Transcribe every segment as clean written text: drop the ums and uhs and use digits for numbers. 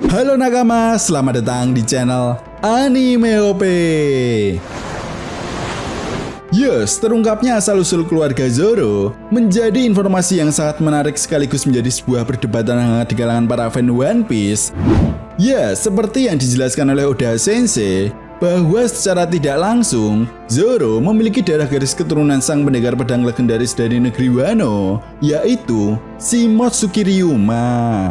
Halo nakama, selamat datang di channel Anime OP. Yes, terungkapnya asal-usul keluarga Zoro menjadi informasi yang sangat menarik sekaligus menjadi sebuah perdebatan hangat di kalangan para fan One Piece. Ya, seperti yang dijelaskan oleh Oda Sensei, bahwa secara tidak langsung, Zoro memiliki darah garis keturunan sang pendekar pedang legendaris dari negeri Wano, yaitu Shimotsuki Ryuma.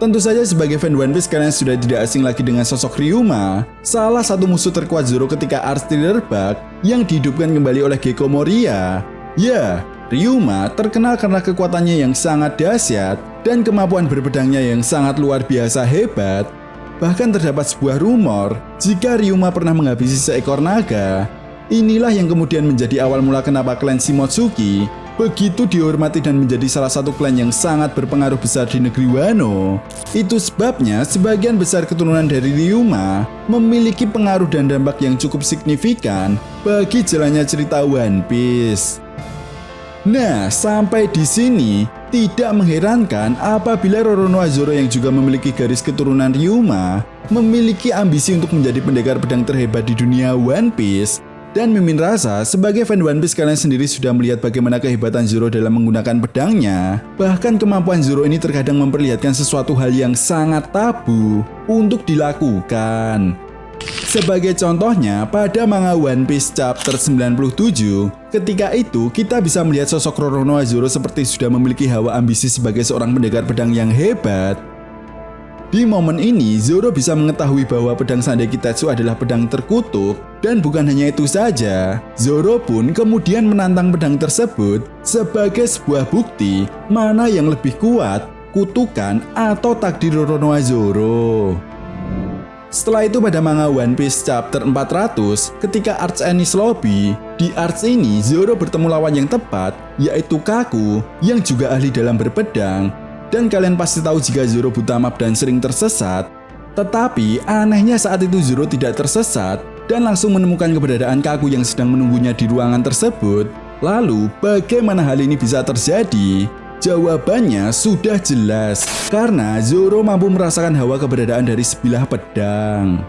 Tentu saja sebagai fan One Piece kalian sudah tidak asing lagi dengan sosok Ryuma, salah satu musuh terkuat Zoro ketika Arc Thriller Bark yang dihidupkan kembali oleh Gekko Moria. Ya, Ryuma terkenal karena kekuatannya yang sangat dahsyat dan kemampuan berpedangnya yang sangat luar biasa hebat. Bahkan terdapat sebuah rumor jika Ryuma pernah menghabisi seekor naga. Inilah yang kemudian menjadi awal mula kenapa klan Shimotsuki begitu dihormati dan menjadi salah satu klan yang sangat berpengaruh besar di negeri Wano. Itu sebabnya sebagian besar keturunan dari Ryuma memiliki pengaruh dan dampak yang cukup signifikan bagi jalannya cerita One Piece. Nah, sampai di sini tidak mengherankan apabila Roronoa Zoro yang juga memiliki garis keturunan Ryuma memiliki ambisi untuk menjadi pendekar pedang terhebat di dunia One Piece. Dan Mimin rasa sebagai fan One Piece kalian sendiri sudah melihat bagaimana kehebatan Zoro dalam menggunakan pedangnya. Bahkan kemampuan Zoro ini terkadang memperlihatkan sesuatu hal yang sangat tabu untuk dilakukan. Sebagai contohnya, pada manga One Piece chapter 97, ketika itu kita bisa melihat sosok Roronoa Zoro seperti sudah memiliki hawa ambisi sebagai seorang pendekar pedang yang hebat. Di momen ini, Zoro bisa mengetahui bahwa pedang Sandai Kitetsu adalah pedang terkutuk. Dan bukan hanya itu saja, Zoro pun kemudian menantang pedang tersebut sebagai sebuah bukti mana yang lebih kuat, kutukan atau takdir Roronoa Zoro. Setelah itu pada manga One Piece chapter 400, ketika Arch Enies Lobby, di Arch ini Zoro bertemu lawan yang tepat, yaitu Kaku, yang juga ahli dalam berpedang. Dan kalian pasti tahu jika Zoro buta map dan sering tersesat. Tetapi anehnya saat itu Zoro tidak tersesat dan langsung menemukan keberadaan Kaku yang sedang menunggunya di ruangan tersebut. Lalu bagaimana hal ini bisa terjadi? Jawabannya sudah jelas, karena Zoro mampu merasakan hawa keberadaan dari sebilah pedang.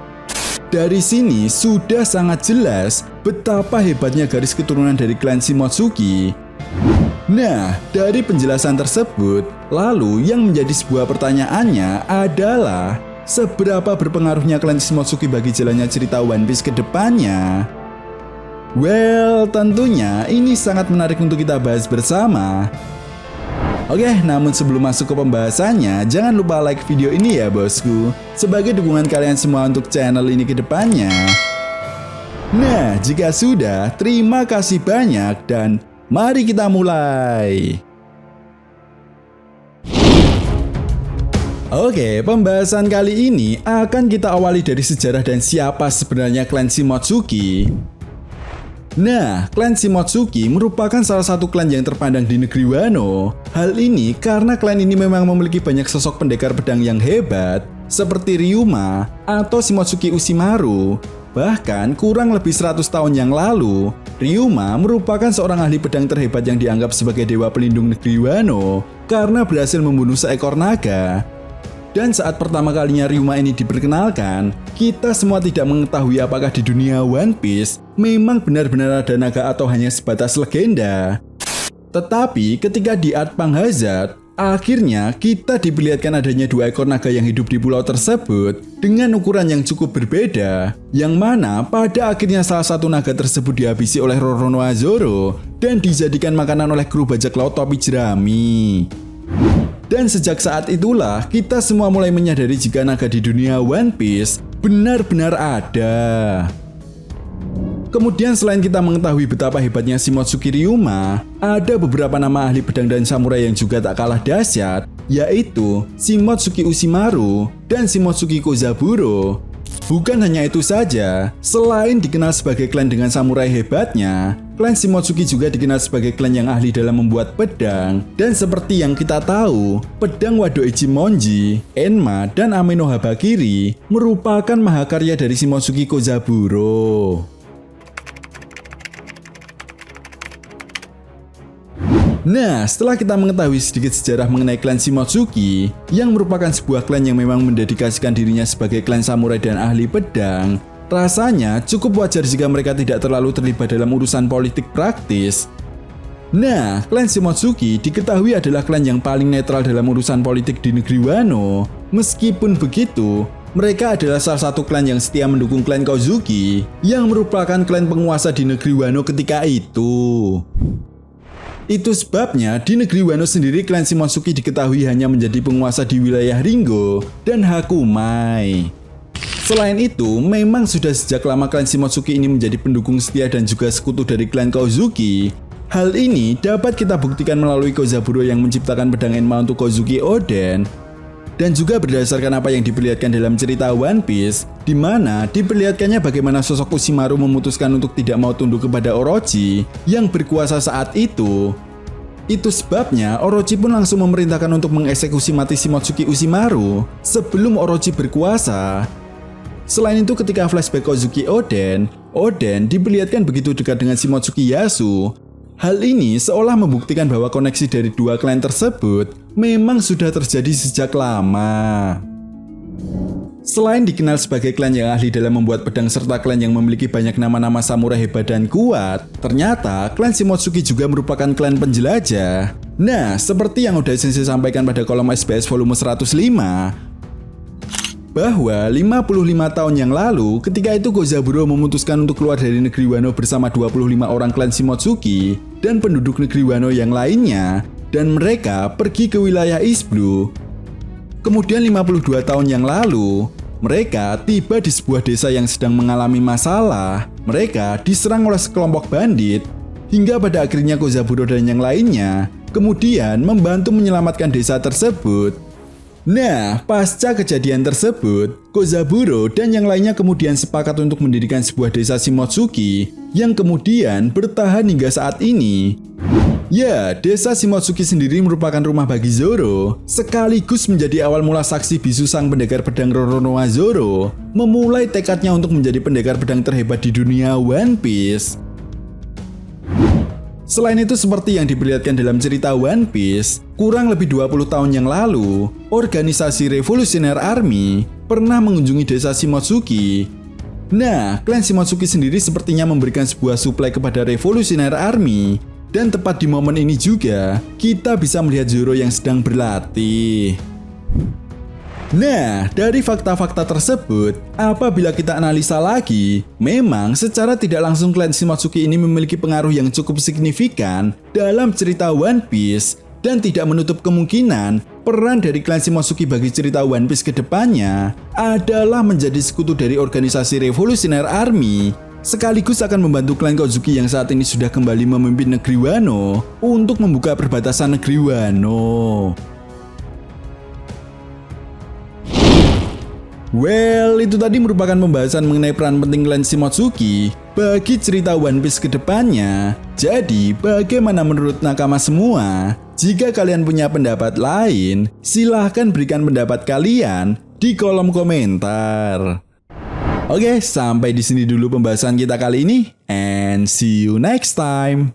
Dari sini sudah sangat jelas betapa hebatnya garis keturunan dari klan Shimotsuki. Nah, dari penjelasan tersebut, lalu yang menjadi sebuah pertanyaannya adalah seberapa berpengaruhnya klan Shimotsuki bagi jalannya cerita One Piece ke depannya? Well, tentunya ini sangat menarik untuk kita bahas bersama. Oke, namun sebelum masuk ke pembahasannya, jangan lupa like video ini ya bosku, sebagai dukungan kalian semua untuk channel ini ke depannya. Nah, jika sudah, terima kasih banyak dan mari kita mulai. Oke, pembahasan kali ini akan kita awali dari sejarah dan siapa sebenarnya klan Shimotsuki. Nah, klan Shimotsuki merupakan salah satu klan yang terpandang di negeri Wano. Hal ini karena klan ini memang memiliki banyak sosok pendekar pedang yang hebat, seperti Ryuma atau Shimotsuki Uchimaru. Bahkan kurang lebih 100 tahun yang lalu, Ryuma merupakan seorang ahli pedang terhebat yang dianggap sebagai dewa pelindung negeri Wano karena berhasil membunuh seekor naga. Dan saat pertama kalinya Ryuma ini diperkenalkan, kita semua tidak mengetahui apakah di dunia One Piece memang benar-benar ada naga atau hanya sebatas legenda. Tetapi ketika di Art Punk Hazard, akhirnya kita diperlihatkan adanya 2 ekor naga yang hidup di pulau tersebut dengan ukuran yang cukup berbeda, yang mana pada akhirnya salah satu naga tersebut dihabisi oleh Roronoa Zoro dan dijadikan makanan oleh kru bajak laut topi jerami. Dan sejak saat itulah kita semua mulai menyadari jika naga di dunia One Piece benar-benar ada. Kemudian selain kita mengetahui betapa hebatnya Shimotsuki Ryuma, ada beberapa nama ahli pedang dan samurai yang juga tak kalah dahsyat, yaitu Shimotsuki Uchimaru dan Shimotsuki Kozaburo. Bukan hanya itu saja, selain dikenal sebagai klan dengan samurai hebatnya, klan Shimotsuki juga dikenal sebagai klan yang ahli dalam membuat pedang. Dan seperti yang kita tahu, pedang Wado Ichimonji, Enma, dan Ame no Habakiri merupakan mahakarya dari Shimotsuki Kozaburo. Nah, setelah kita mengetahui sedikit sejarah mengenai klan Shimotsuki, yang merupakan sebuah klan yang memang mendedikasikan dirinya sebagai klan samurai dan ahli pedang, rasanya cukup wajar jika mereka tidak terlalu terlibat dalam urusan politik praktis. Nah, klan Shimotsuki diketahui adalah klan yang paling netral dalam urusan politik di negeri Wano. Meskipun begitu, mereka adalah salah satu klan yang setia mendukung klan Kozuki, yang merupakan klan penguasa di negeri Wano ketika itu. Itu sebabnya di negeri Wano sendiri klan Shimotsuki diketahui hanya menjadi penguasa di wilayah Ringo dan Hakumai. Selain itu, memang sudah sejak lama klan Shimotsuki ini menjadi pendukung setia dan juga sekutu dari klan Kozuki. Hal ini dapat kita buktikan melalui Kozaburo yang menciptakan pedang Enma untuk Kozuki Oden, dan juga berdasarkan apa yang diperlihatkan dalam cerita One Piece, di mana diperlihatkannya bagaimana sosok Orochimaru memutuskan untuk tidak mau tunduk kepada Orochi yang berkuasa saat itu. Itu sebabnya Orochi pun langsung memerintahkan untuk mengeksekusi mati Shimotsuki Orochimaru sebelum Orochi berkuasa. Selain itu, ketika flashback Kozuki Oden diperlihatkan begitu dekat dengan Shimotsuki Yasu. Hal ini seolah membuktikan bahwa koneksi dari dua klan tersebut memang sudah terjadi sejak lama. Selain dikenal sebagai klan yang ahli dalam membuat pedang serta klan yang memiliki banyak nama-nama samurai hebat dan kuat, ternyata klan Shimotsuki juga merupakan klan penjelajah. Nah, seperti yang udah Sensei sampaikan pada kolom SBS volume 105, bahwa 55 tahun yang lalu, ketika itu Kozaburo memutuskan untuk keluar dari negeri Wano bersama 25 orang klan Shimotsuki dan penduduk negeri Wano yang lainnya, dan mereka pergi ke wilayah East Blue. Kemudian 52 tahun yang lalu, mereka tiba di sebuah desa yang sedang mengalami masalah. Mereka diserang oleh sekelompok bandit, hingga pada akhirnya Kozaburo dan yang lainnya kemudian membantu menyelamatkan desa tersebut. Nah, pasca kejadian tersebut, Kozaburo dan yang lainnya kemudian sepakat untuk mendirikan sebuah desa Shimotsuki yang kemudian bertahan hingga saat ini. Ya, desa Shimotsuki sendiri merupakan rumah bagi Zoro, sekaligus menjadi awal mula saksi bisu sang pendekar pedang Roronoa Zoro memulai tekadnya untuk menjadi pendekar pedang terhebat di dunia One Piece. Selain itu, seperti yang diperlihatkan dalam cerita One Piece, kurang lebih 20 tahun yang lalu, organisasi Revolutionary Army pernah mengunjungi desa Shimotsuki. Nah, klan Shimotsuki sendiri sepertinya memberikan sebuah suplai kepada Revolutionary Army, dan tepat di momen ini juga, kita bisa melihat Zoro yang sedang berlatih. Nah, dari fakta-fakta tersebut, apabila kita analisa lagi, memang secara tidak langsung klan Shimotsuki ini memiliki pengaruh yang cukup signifikan dalam cerita One Piece, dan tidak menutup kemungkinan peran dari klan Shimotsuki bagi cerita One Piece ke depannya adalah menjadi sekutu dari organisasi Revolutionary Army, sekaligus akan membantu klan Kozuki yang saat ini sudah kembali memimpin negeri Wano untuk membuka perbatasan negeri Wano. Well, itu tadi merupakan pembahasan mengenai peran penting klan Shimotsuki bagi cerita One Piece ke depannya. Jadi, bagaimana menurut nakama semua? Jika kalian punya pendapat lain, silahkan berikan pendapat kalian di kolom komentar. Oke, sampai di sini dulu pembahasan kita kali ini, and see you next time.